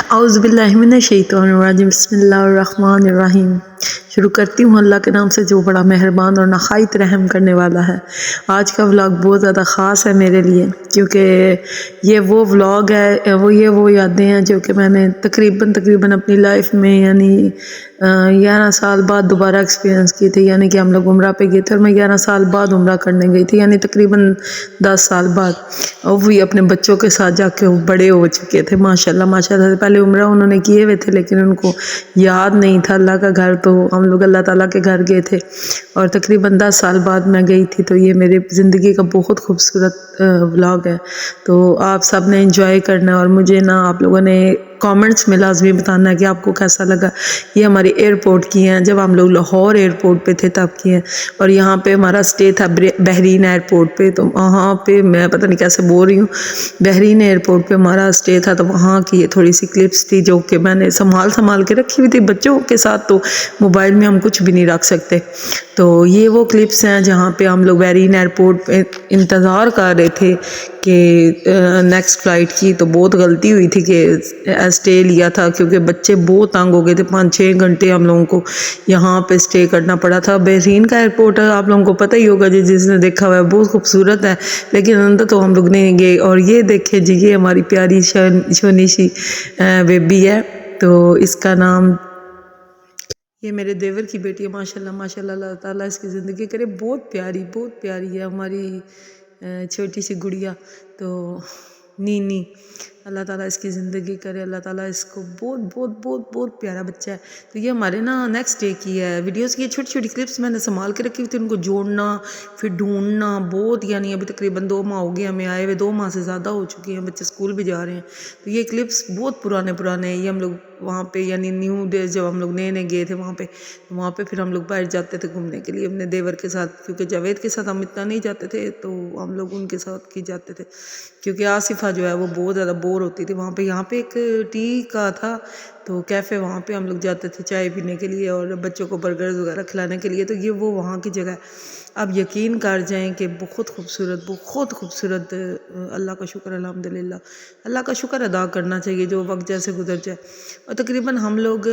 اعوذ باللہ من الشیطان الرجیم بسم اللہ الرحمن الرحیم۔ شروع کرتی ہوں اللہ کے نام سے جو بڑا مہربان اور نہایت رحم کرنے والا ہے۔ آج کا ولاگ بہت زیادہ خاص ہے میرے لیے، کیونکہ یہ وہ ولاگ ہے، وہ یادیں ہیں جو کہ میں نے تقریباً اپنی لائف میں یعنی 11 سال بعد دوبارہ ایکسپیرینس کی تھی۔ یعنی کہ ہم لوگ عمرہ پہ گئے تھے اور میں 11 سال بعد عمرہ کرنے گئی تھی، یعنی تقریباً 10 سال بعد، اور وہی اپنے بچوں کے ساتھ جا کے وہ بڑے ہو چکے تھے ماشاءاللہ۔ پہلے عمرہ انہوں نے کیے ہوئے تھے لیکن ان کو یاد نہیں تھا اللہ کا گھر، تو ہم لوگ اللہ تعالیٰ کے گھر گئے تھے اور تقریباً 10 سال بعد میں گئی تھی۔ تو یہ میرے زندگی کا بہت خوبصورت ولاگ ہے، تو آپ سب نے انجوائے کرنا ہے، اور مجھے آپ لوگوں نے کامنٹس میں لازمی بتانا ہے کہ آپ کو کیسا لگا۔ یہ ہماری ایئرپورٹ کی ہیں، جب ہم لوگ لاہور ایئرپورٹ پہ تھے تب کی ہیں، اور یہاں پہ ہمارا اسٹے تھا بحرین ایئرپورٹ پہ، تو وہاں پہ میں پتہ نہیں کیسے بول رہی ہوں، بحرین ایئرپورٹ پہ ہمارا اسٹے تھا، تو وہاں کی یہ تھوڑی سی کلپس تھی جو کہ میں نے سنبھال کے رکھی ہوئی تھی۔ بچوں کے ساتھ تو موبائل میں ہم کچھ بھی نہیں رکھ سکتے، تو یہ وہ کلپس ہیں جہاں پہ ہم لوگ بحرین ایئرپورٹ پہ انتظار کر رہے تھے کہ نیکسٹ فلائٹ کی۔ تو بہت غلطی ہوئی تھی کہ اسٹے لیا تھا، کیونکہ بچے بہت تنگ ہو گئے تھے، 5-6 گھنٹے ہم لوگوں کو یہاں پہ اسٹے کرنا پڑا تھا۔ بحرین کا ایئرپورٹ آپ لوگوں کو پتہ ہی ہوگا جس نے دیکھا ہوا ہے، بہت خوبصورت ہے، لیکن اندر تو ہم لوگ نہیں گئے۔ اور یہ دیکھیں جی، یہ ہماری پیاری شونی سی بیبی ہے، تو اس کا نام، یہ میرے دیور کی بیٹی ہے، ماشاءاللہ اللہ تعالیٰ اس کی زندگی کرے، بہت پیاری ہے ہماری چھوٹی سی گڑیا، تو نینی، اللہ تعالیٰ اس کی زندگی کرے، اللہ تعالیٰ اس کو بہت پیارا بچہ ہے۔ تو یہ ہمارے نیکسٹ ڈے کی ہے ویڈیوز کی، یہ چھوٹی کلپس میں نے سنبھال کے رکھی ہوئی تھی، ان کو جوڑنا پھر ڈھونڈنا بہت، یعنی ابھی تقریباً 2 ماہ ہو گئے ہمیں آئے ہوئے، 2 ماہ سے زیادہ ہو چکی ہیں، بچے اسکول بھی جا رہے ہیں۔ تو یہ کلپس بہت پرانے ہیں، یہ ہم لوگ وہاں پہ یعنی نیو ڈیز جب ہم لوگ نئے گئے تھے وہاں پہ پھر ہم لوگ باہر جاتے تھے گھومنے کے لیے اپنے دیور کے ساتھ، کیونکہ جاوید کے ساتھ ہم اتنا نہیں جاتے تھے، تو ہم لوگ ان کے ساتھ جاتے تھے، کیونکہ آصفہ جو ہے وہ بہت زیادہ بور ہوتی تھی وہاں پہ۔ یہاں پہ ایک ٹی کا تھا تو کیفے، وہاں پہ ہم لوگ جاتے تھے چائے پینے کے لیے اور بچوں کو برگرز وغیرہ کھلانے کے لیے، تو یہ وہ وہاں کی جگہ ہے۔ اب یقین کر جائیں کہ بہت خوبصورت، اللہ کا شکر، الحمدللہ اللہ کا شکر ادا کرنا چاہیے جو وقت جیسے گزر جائے۔ اور تقریباً ہم لوگ،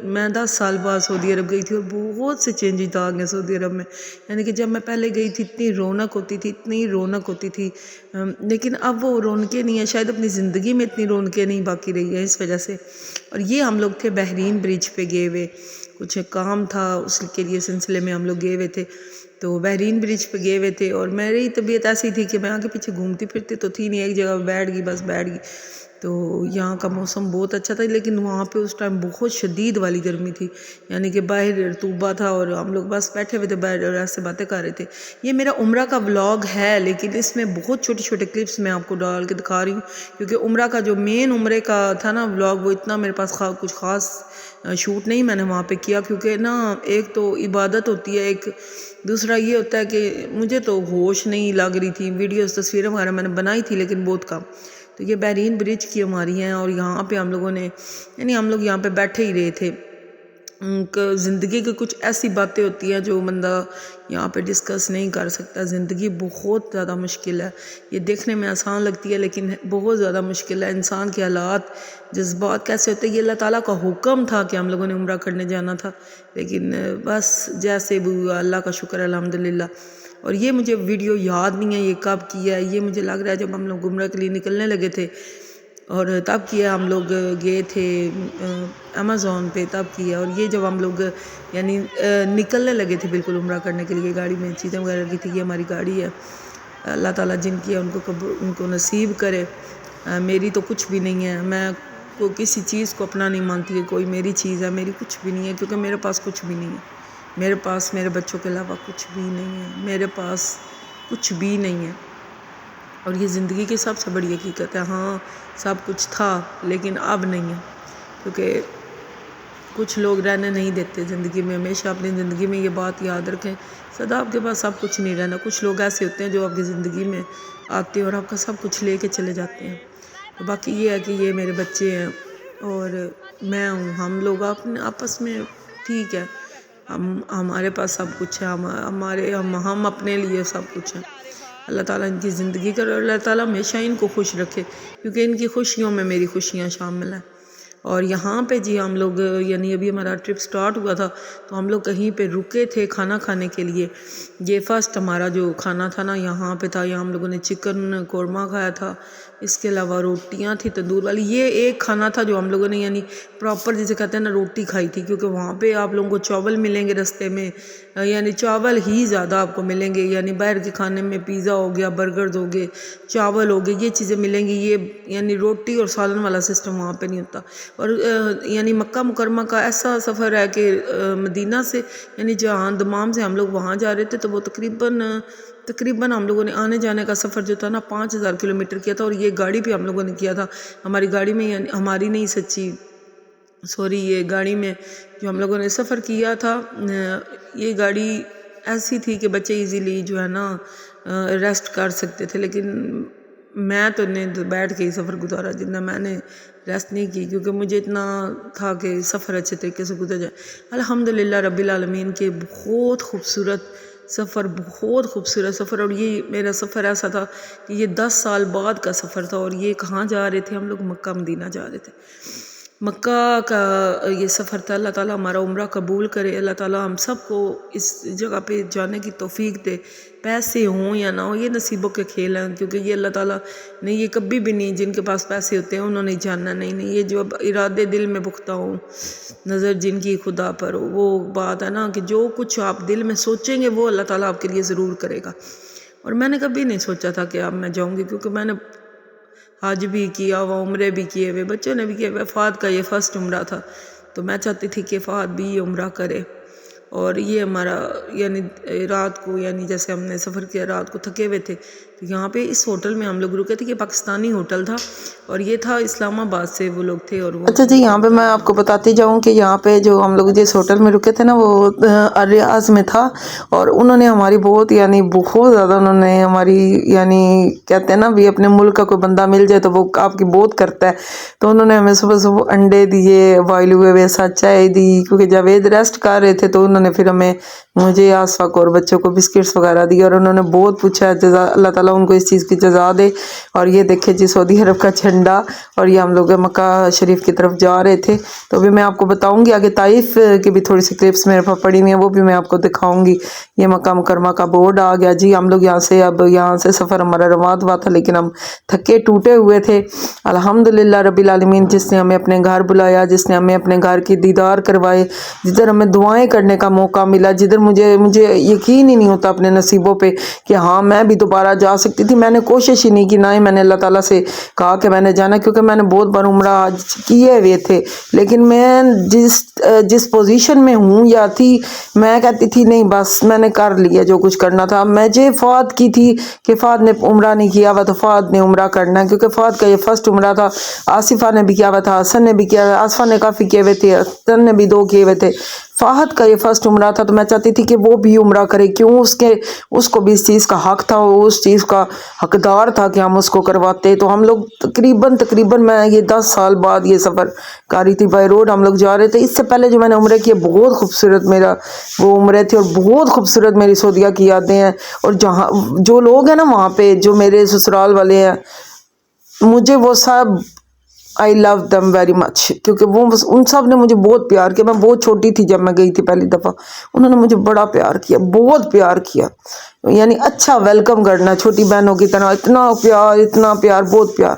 میں 10 سال بعد سعودی عرب گئی تھی، اور بہت سے چینجز آ گئے سعودی عرب میں، یعنی کہ جب میں پہلے گئی تھی اتنی رونق ہوتی تھی، لیکن اب وہ رونقیں نہیں ہیں، شاید اپنی زندگی میں اتنی رونقیں نہیں باقی رہی ہیں اس وجہ سے۔ اور یہ ہم لوگ تھے بحرین برج پہ گئے ہوئے، کچھ کام تھا اس کے لیے سلسلے میں ہم لوگ گئے ہوئے تھے، تو بحرین برج پہ گئے ہوئے تھے، اور میری طبیعت ایسی تھی کہ میں آگے پیچھے گھومتی پھرتی تو تھی نہیں، ایک جگہ بیٹھ گئی۔ تو یہاں کا موسم بہت اچھا تھا، لیکن وہاں پہ اس ٹائم بہت شدید والی گرمی تھی، یعنی کہ باہر رطوبہ تھا، اور ہم لوگ بس بیٹھے ہوئے تھے باہر اور ایسے باتیں کر رہے تھے۔ یہ میرا عمرہ کا ولاگ ہے، لیکن اس میں بہت چھوٹے کلپس میں آپ کو ڈال کے دکھا رہی ہوں، کیونکہ عمرہ کا جو مین عمرے کا تھا ولاگ، وہ اتنا میرے پاس کچھ خاص شوٹ نہیں میں نے وہاں پہ کیا، کیونکہ ایک تو عبادت ہوتی ہے، ایک دوسرا یہ ہوتا ہے کہ مجھے تو ہوش نہیں لگ رہی تھی، ویڈیوز تصویریں وغیرہ میں نے بنائی تھی لیکن بہت کم۔ تو یہ بحرین برج کی ہماری ہیں، اور یہاں پہ ہم لوگوں نے یعنی ہم لوگ یہاں پہ بیٹھے ہی رہے تھے۔ زندگی کی کچھ ایسی باتیں ہوتی ہیں جو بندہ یہاں پہ ڈسکس نہیں کر سکتا، زندگی بہت زیادہ مشکل ہے، یہ دیکھنے میں آسان لگتی ہے لیکن بہت زیادہ مشکل ہے۔ انسان کے حالات، جذبات کیسے ہوتے ہیں، یہ اللہ تعالیٰ کا حکم تھا کہ ہم لوگوں نے عمرہ کرنے جانا تھا، لیکن بس جیسے بھی ہوا، اللہ کا شکر الحمدللہ۔ اور یہ مجھے ویڈیو یاد نہیں ہے یہ کب کیا ہے، یہ مجھے لگ رہا ہے جب ہم لوگ عمرہ کے لیے نکلنے لگے تھے، اور تب کیا ہم لوگ گئے تھے امیزون پہ، تب کیا۔ اور یہ جب ہم لوگ یعنی نکلنے لگے تھے بالکل عمرہ کرنے کے لیے، گاڑی میں چیزیں وغیرہ کی تھی، یہ ہماری گاڑی ہے، اللہ تعالیٰ جن کی ہے ان کو نصیب کرے۔ میری تو کچھ بھی نہیں ہے، میں کسی چیز کو اپنا نہیں مانتی کہ کوئی میری چیز ہے، میری کچھ بھی نہیں ہے، کیونکہ میرے پاس کچھ بھی نہیں ہے، میرے پاس میرے بچوں کے علاوہ کچھ بھی نہیں ہے، میرے پاس کچھ بھی نہیں ہے۔ اور یہ زندگی کی سب سے بڑی حقیقت ہے، ہاں سب کچھ تھا لیکن اب نہیں ہے، کیونکہ کچھ لوگ رہنے نہیں دیتے زندگی میں۔ ہمیشہ اپنی زندگی میں یہ بات یاد رکھیں، سدا آپ کے پاس سب کچھ نہیں رہنا، کچھ لوگ ایسے ہوتے ہیں جو آپ کی زندگی میں آتے ہیں اور آپ کا سب کچھ لے کے چلے جاتے ہیں۔ تو باقی یہ ہے کہ یہ میرے بچے ہیں اور میں ہوں، ہم لوگ آپس میں ٹھیک ہے، ہمارے پاس سب کچھ ہے، ہم اپنے لیے سب کچھ ہیں۔ اللہ تعالیٰ ان کی زندگی کرے اور اللہ تعالیٰ ہمیشہ ان کو خوش رکھے، کیونکہ ان کی خوشیوں میں میری خوشیاں شامل ہیں۔ اور یہاں پہ جی ہم لوگ یعنی ابھی ہمارا ٹرپ سٹارٹ ہوا تھا تو ہم لوگ کہیں پہ رکے تھے کھانا کھانے کے لیے. یہ فرسٹ ہمارا جو کھانا تھا نا یہاں پہ تھا. یہاں ہم لوگوں نے چکن قورمہ کھایا تھا, اس کے علاوہ روٹیاں تھیں تندور والی. یہ ایک کھانا تھا جو ہم لوگوں نے یعنی پراپر جسے کہتے ہیں نا روٹی کھائی تھی, کیونکہ وہاں پہ آپ لوگوں کو چاول ملیں گے رستے میں, یعنی چاول ہی زیادہ آپ کو ملیں گے. یعنی باہر کے کھانے میں پیزا ہو گیا, برگرز ہو گئے, چاول ہو گئے, یہ چیزیں ملیں گی. یہ یعنی روٹی اور سالن والا سسٹم وہاں پہ نہیں ہوتا. اور یعنی مکہ مکرمہ کا ایسا سفر ہے کہ مدینہ سے یعنی جہاں دمام سے ہم لوگ وہاں جا رہے تھے تو وہ تقریباً ہم لوگوں نے آنے جانے کا سفر جو تھا نا 5000 کلومیٹر کیا تھا. اور یہ گاڑی پہ ہم لوگوں نے کیا تھا. ہماری گاڑی میں یعنی ہماری نہیں سچی سوری یہ گاڑی میں جو ہم لوگوں نے سفر کیا تھا, یہ گاڑی ایسی تھی کہ بچے ایزیلی جو ہے نا ریسٹ کر سکتے تھے, لیکن میں تو نے بیٹھ کے ہی سفر گزارا. جتنا میں نے ریسٹ نہیں کی کیونکہ مجھے اتنا تھا کہ سفر اچھے طریقے سے گزر جائے. الحمدللہ رب العالمین کے بہت خوبصورت سفر. اور یہ میرا سفر ایسا تھا کہ یہ 10 سال بعد کا سفر تھا. اور یہ کہاں جا رہے تھے ہم لوگ؟ مکہ مدینہ جا رہے تھے. مکہ کا یہ سفر تھا. اللہ تعالیٰ ہمارا عمرہ قبول کرے. اللہ تعالیٰ ہم سب کو اس جگہ پہ جانے کی توفیق دے. پیسے ہوں یا نہ ہوں یہ نصیبوں کے کھیل ہیں, کیونکہ یہ اللہ تعالیٰ نے یہ کبھی بھی نہیں, جن کے پاس پیسے ہوتے ہیں انہوں نے جاننا نہیں. یہ جو اب ارادے دل میں پختہ ہوں, نظر جن کی خدا پر ہو, وہ بات ہے نا کہ جو کچھ آپ دل میں سوچیں گے وہ اللہ تعالیٰ آپ کے لیے ضرور کرے گا. اور میں نے کبھی نہیں سوچا تھا کہ اب میں جاؤں گی, کیونکہ میں نے حج بھی کیا ہوا, عمرے بھی کیے ہوئے, بچوں نے بھی کیے ہوئے. فہد کا یہ فرسٹ عمرہ تھا تو میں چاہتی تھی کہ فہد بھی یہ عمرہ کرے. اور یہ ہمارا یعنی رات کو یعنی جیسے ہم نے سفر کیا رات کو تھکے ہوئے تھے تو یہاں پہ اس ہوٹل میں ہم لوگ رکے تھے. یہ پاکستانی ہوٹل تھا اور یہ تھا اسلام آباد سے وہ لوگ تھے. اور وہ اچھا جی, یہاں پہ میں آپ کو بتاتی جاؤں کہ یہاں پہ جو ہم لوگ جس ہوٹل میں رکے تھے نا وہ الریاض میں تھا. اور انہوں نے ہماری بہت زیادہ انہوں نے ہماری یعنی کہتے ہیں نا بھی اپنے ملک کا کوئی بندہ مل جائے تو وہ آپ کی بہت کرتا ہے. تو انہوں نے ہمیں صبح صبح انڈے دیے, بوائل ہوئے ہوئے, ساتھ چائے دی, کیونکہ جاوید ریسٹ کر رہے تھے تو انہوں نے پھر مجھے آصفہ کو اور بچوں کو بسکٹس وغیرہ دی. اور انہوں نے بہت پوچھا, اللہ تعالیٰ ان کو اس چیز کی جزا دے. اور یہ دیکھے جی سعودی عرب کا جھنڈا. اور یہ ہم لوگ مکہ شریف کی طرف جا رہے تھے. تو ابھی میں آپ کو بتاؤں گی آگے طائف کی بھی تھوڑی سی کلپس میرے پاس پڑی ہوئی ہیں, وہ بھی میں آپ کو دکھاؤں گی. یہ مکہ مکرمہ کا بورڈ آ گیا جی. ہم لوگ یہاں سے سفر ہمارا رواں ہوا تھا, لیکن ہم تھکے ٹوٹے ہوئے تھے. الحمدللہ رب العالمین جس نے ہمیں اپنے گھر بلایا, جس نے ہمیں اپنے گھر کی دیدار کروائے, جدھر ہمیں دعائیں کرنے کا موقع ملا, جدھر مجھے یقین ہی نہیں ہوتا اپنے نصیبوں پہ کہ ہاں میں بھی دوبارہ جا سکتی تھی. میں نے کوشش ہی نہیں کی, نہ ہی میں نے اللہ تعالیٰ سے کہا کہ میں نے جانا, کیونکہ میں نے بہت بار عمرہ آج کیے ہوئے تھے. لیکن میں جس پوزیشن میں ہوں یا تھی, میں کہتی تھی نہیں بس میں نے کر لیا جو کچھ کرنا تھا. مجھے فہد کی تھی کہ فہد نے عمرہ نہیں کیا ہوا تو فہد نے عمرہ کرنا ہے, کیونکہ فہد کا یہ فرسٹ عمرہ تھا. آصفہ نے بھی کیا ہوا تھا, حسن نے بھی کیا ہوا, آصفہ نے کافی کیے ہوئے تھے, حسن نے بھی 2 کیے ہوئے تھے. فہد کا یہ فرسٹ عمرہ تھا تو میں چاہتی تھی کہ وہ بھی عمرہ کرے. کیوں اس کو بھی اس چیز کا حق تھا, وہ اس چیز کا حقدار تھا کہ ہم اس کو کرواتے. تو ہم لوگ تقریباً میں یہ 10 سال بعد یہ سفر کر رہی تھی. بائی روڈ ہم لوگ جا رہے تھے. اس سے پہلے جو میں نے عمرے کیے بہت خوبصورت میرا وہ عمرے تھے, اور بہت خوبصورت میری سعودیہ کی یادیں ہیں. اور جہاں جو لوگ ہیں نا وہاں پہ جو میرے سسرال والے ہیں, مجھے وہ سب آئی لو دم ویری مچ, کیونکہ وہ ان سب نے مجھے بہت پیار کیا. میں بہت چھوٹی تھی جب میں گئی تھی پہلی دفعہ, انہوں نے مجھے بڑا پیار کیا, بہت پیار کیا. یعنی اچھا ویلکم کرنا چھوٹی بہنوں کی طرح, اتنا پیار بہت پیار.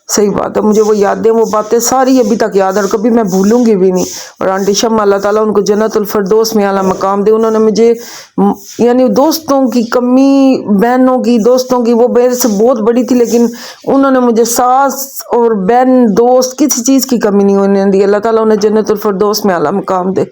صحیح بات ہے, مجھے وہ یادیں وہ باتیں ساری ابھی تک یاد ہیں اور کبھی میں بھولوں گی بھی نہیں. اور آنٹی شمع اللہ تعالیٰ ان کو جنت الفردوس میں اعلیٰ مقام دے. انہوں نے مجھے یعنی دوستوں کی کمی, بہنوں کی دوستوں کی, وہ میرے سے بہت بڑی تھی لیکن انہوں نے مجھے ساس اور بہن دوست کسی چیز کی کمی نہیں ہونے دی. اللہ تعالیٰ انہیں جنت الفردوس میں اعلیٰ مقام دے.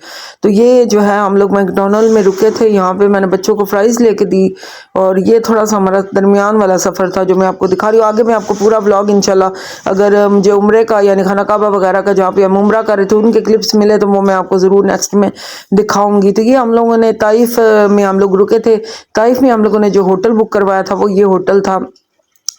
تو یہ جو ہے ہم لوگ میکڈونلڈ میں رکے تھے, یہاں پہ میں نے بچوں کو فرائز لے کے دی. اور یہ تھوڑا سا ہمارا درمیان والا سفر تھا جو میں آپ کو دکھا رہی ہوں. آگے میں آپ کو پورا ولاگ انشاءاللہ اگر مجھے عمرے کا یعنی خانہ کعبہ وغیرہ کا جہاں پہ ہم عمرہ کر رہے تھے ان کے کلپس ملے تو وہ میں آپ کو ضرور نیکسٹ میں دکھاؤں گی. تو یہ ہم لوگوں نے طائف میں ہم لوگ رکے تھے. طائف میں ہم لوگوں نے جو ہوٹل بک کروایا تھا وہ یہ ہوٹل تھا.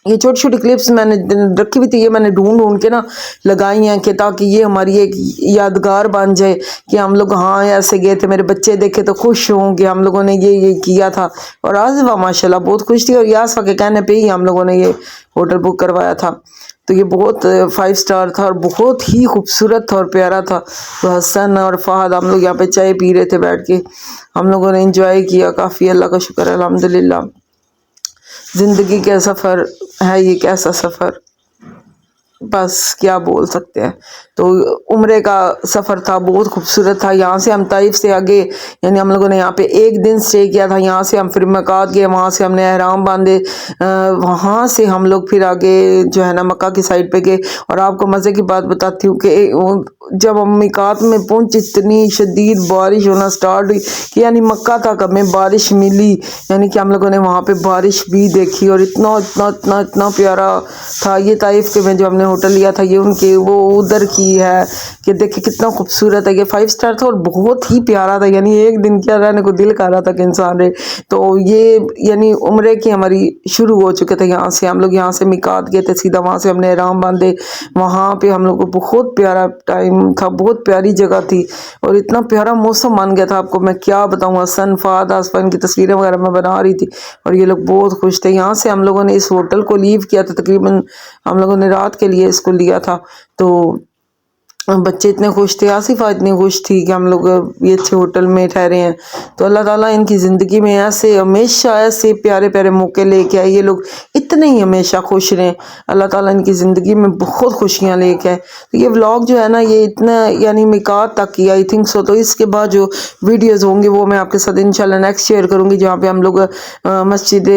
یہ چھوٹی چھوٹی کلپس میں نے رکھی ہوئی تھی, یہ میں نے ڈھونڈ کے نا لگائی ہیں کہ تاکہ یہ ہماری ایک یادگار بن جائے کہ ہم لوگ ہاں ایسے گئے تھے. میرے بچے دیکھے تو خوش ہوں کہ ہم لوگوں نے یہ کیا تھا. اور آصفہ ماشاءاللہ بہت خوش تھی, اور آصفہ کے کہنے پہ ہی ہم لوگوں نے یہ ہوٹل بک کروایا تھا. تو تو یہ بہت 5 اسٹار تھا اور بہت ہی خوبصورت تھا اور پیارا تھا. تو حسن اور فہد ہم لوگ یہاں پہ چائے پی رہے تھے بیٹھ کے. ہم لوگوں نے انجوائے کیا کافی. اللہ کا شکر ہے الحمدللہ. زندگی کا سفر ہے یہ کیسا سفر, بس کیا بول سکتے ہیں. تو عمرے کا سفر تھا, بہت خوبصورت تھا. یہاں سے ہم طائف سے آگے یعنی ہم لوگوں نے یہاں پہ 1 دن اسٹے کیا تھا. یہاں سے ہم پھر میقات گئے, وہاں سے ہم نے احرام باندھے, وہاں سے ہم لوگ پھر آگے جو ہے نا مکہ کی سائڈ پہ گئے. اور آپ کو مزے کی بات بتاتی ہوں کہ جب ہم میقات میں پہنچے اتنی شدید بارش ہونا سٹارٹ ہوئی کہ یعنی مکہ تک ہمیں بارش ملی. یعنی کہ ہم لوگوں نے وہاں پہ بارش بھی دیکھی اور اتنا پیارا تھا. یہ طائف کے میں جو ہم نے ہوٹل لیا تھا یہ ان کے وہ ادھر کی ہے کہ دیکھیں کتنا خوبصورت ہے. یہ 5 اسٹار تھا اور بہت ہی پیارا تھا. یعنی ایک دن کیا رہنے کو دل کر رہا تھا کہ انسان رہے. تو یہ یعنی عمرے کی ہماری شروع ہو چکے تھے. یہاں سے ہم لوگ یہاں سے میقات گئے تھے سیدھا, وہاں سے ہم نے احرام باندھے. وہاں پہ ہم لوگ کو بہت پیارا ٹائم تھا, بہت پیاری جگہ تھی اور اتنا پیارا موسم بن گیا تھا. آپ کو میں کیا بتاؤں, حسن فہد آسفان کی تصویریں وغیرہ میں بنا رہی تھی اور یہ لوگ بہت خوش تھے. یہاں سے ہم لوگوں نے اس ہوٹل کو لیو کیا تھا, تقریباً ہم لوگوں نے رات کے لیے اس کو لیا تھا. تو بچے اتنے خوش تھے, آصفہ اتنی خوش تھی کہ ہم لوگ یہ اچھے ہوٹل میں ٹھہرے ہیں. تو اللہ تعالیٰ ان کی زندگی میں ایسے ہمیشہ ایسے پیارے پیارے موقع لے کے آئے. یہ لوگ اتنے ہی ہمیشہ خوش رہیں, اللہ تعالیٰ ان کی زندگی میں بہت خوشیاں لے کے آئے. تو یہ ولاگ جو ہے نا یہ اتنا یعنی میقات تک کی آئی تھنک سو. تو اس کے بعد جو ویڈیوز ہوں گے وہ میں آپ کے ساتھ انشاءاللہ نیکسٹ شیئر کروں گی, جہاں پہ ہم لوگ مسجد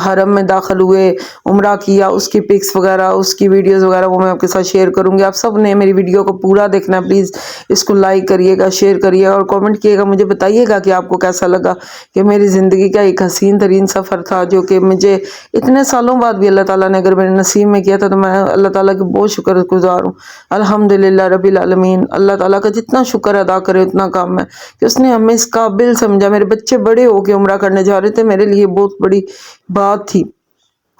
حرم میں داخل ہوئے, عمرہ کیا, اس کی پکس وغیرہ اس کی ویڈیوز وغیرہ وہ میں آپ کے ساتھ شیئر کروں گی. آپ سب نے میری ویڈیو کو پورا دیکھنا ہے, پلیز اس کو لائک کریے گا, شیئر کریے گا اور کامنٹ کیے گا. مجھے بتائیے گا کہ آپ کو کیسا لگا کہ میری زندگی کا ایک حسین ترین سفر تھا جو کہ مجھے اتنے سالوں بعد بھی اللہ تعالیٰ نے اگر میرے نصیب میں کیا تھا. تو میں اللہ تعالیٰ کی بہت شکر گزار ہوں الحمدللہ رب العالمین. اللہ تعالیٰ کا جتنا شکر ادا کرے اتنا کم ہے کہ اس نے ہمیں اس قابل سمجھا. میرے بچے بڑے ہو کے عمرہ کرنے جا رہے تھے, میرے لیے بہت بڑی بات تھی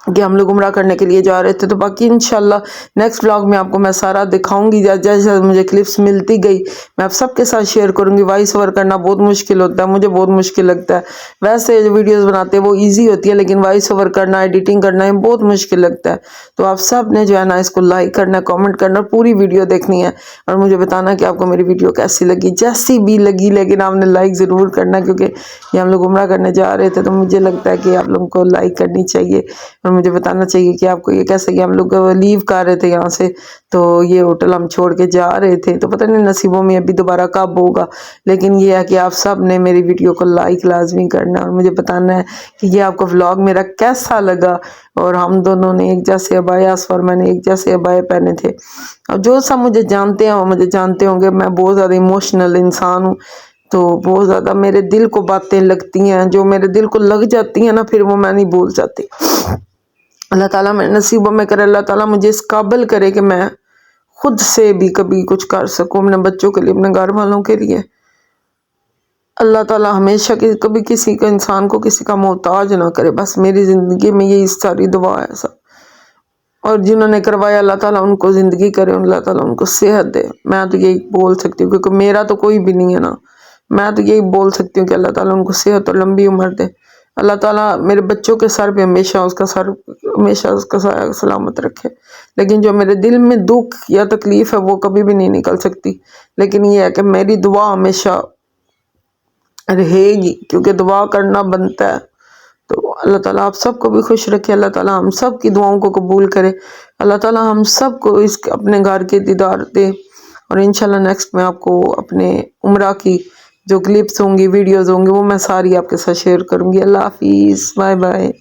کہ ہم لوگ عمرہ کرنے کے لیے جا رہے تھے. تو باقی انشاءاللہ نیکسٹ ولاگ میں آپ کو میں سارا دکھاؤں گی, جیسے مجھے کلپس ملتی گئی میں آپ سب کے ساتھ شیئر کروں گی. وائس اوور کرنا بہت مشکل ہوتا ہے, مجھے بہت مشکل لگتا ہے. ویسے جو ویڈیوز بناتے ہیں وہ ایزی ہوتی ہے, لیکن وائس اوور کرنا, ایڈیٹنگ کرنا ہے بہت مشکل لگتا ہے. تو آپ سب نے جو ہے نا اس کو لائک کرنا ہے, کامنٹ کرنا اور پوری ویڈیو دیکھنی ہے اور مجھے بتانا کہ آپ کو میری ویڈیو کیسی لگی, جیسی بھی لگی, لیکن آپ نے لائک ضرور کرنا کیونکہ یہ ہم لوگ عمرہ کرنے جا رہے تھے. تو مجھے لگتا ہے کہ آپ لوگوں کو لائک کرنی چاہیے اور مجھے بتانا چاہیے کہ آپ کو یہ کیسا. کہ ہم لوگ لیو کر رہے تھے یہاں سے, تو یہ ہوٹل ہم چھوڑ کے جا رہے تھے, تو پتہ نہیں نصیبوں میں ابھی دوبارہ کب ہوگا. لیکن یہ ہے کہ آپ سب نے میری ویڈیو کو لائک لازمی کرنا اور مجھے بتانا ہے کہ یہ آپ کو ولاگ میرا کیسا لگا. اور ہم دونوں نے ایک جیسے ابائے, آصفہ اور میں نے ایک جیسے ابائے پہنے تھے. اور جو سب مجھے جانتے ہیں وہ مجھے جانتے ہوں گے, میں بہت زیادہ ایموشنل انسان ہوں. تو بہت زیادہ میرے دل کو باتیں لگتی ہیں, جو میرے دل کو لگ جاتی ہیں نا پھر وہ میں نہیں بھول جاتی. اللہ تعالیٰ میرے نصیبوں میں کرے, اللہ تعالیٰ مجھے اس قابل کرے کہ میں خود سے بھی کبھی کچھ کر سکوں اپنے بچوں کے لیے, اپنے گھر والوں کے لیے. اللہ تعالیٰ ہمیشہ کبھی کسی کا انسان کو کسی کا محتاج نہ کرے. بس میری زندگی میں یہی ساری دعا ہے سب. اور جنہوں نے کروایا اللہ تعالیٰ ان کو زندگی کرے, اللہ تعالیٰ ان کو صحت دے. میں تو یہی بول سکتی ہوں کیونکہ میرا تو کوئی بھی نہیں ہے نا, میں تو یہی بول سکتی ہوں کہ اللہ تعالیٰ ان کو صحت اور لمبی عمر دے. اللہ تعالیٰ میرے بچوں کے سر پہ ہمیشہ اس کا سایہ سلامت رکھے. لیکن جو میرے دل میں دکھ یا تکلیف ہے وہ کبھی بھی نہیں نکل سکتی. لیکن یہ ہے کہ میری دعا ہمیشہ رہے گی کیونکہ دعا کرنا بنتا ہے. تو اللہ تعالیٰ آپ سب کو بھی خوش رکھے, اللہ تعالیٰ ہم سب کی دعاؤں کو قبول کرے, اللہ تعالیٰ ہم سب کو اس اپنے گھر کے دیدار دے. اور انشاءاللہ نیکسٹ میں آپ کو اپنے عمرہ کی جو کلپس ہوں گی, ویڈیوز ہوں گی, وہ میں ساری آپ کے ساتھ شیئر کروں گی. اللہ حافظ, بائے بائے.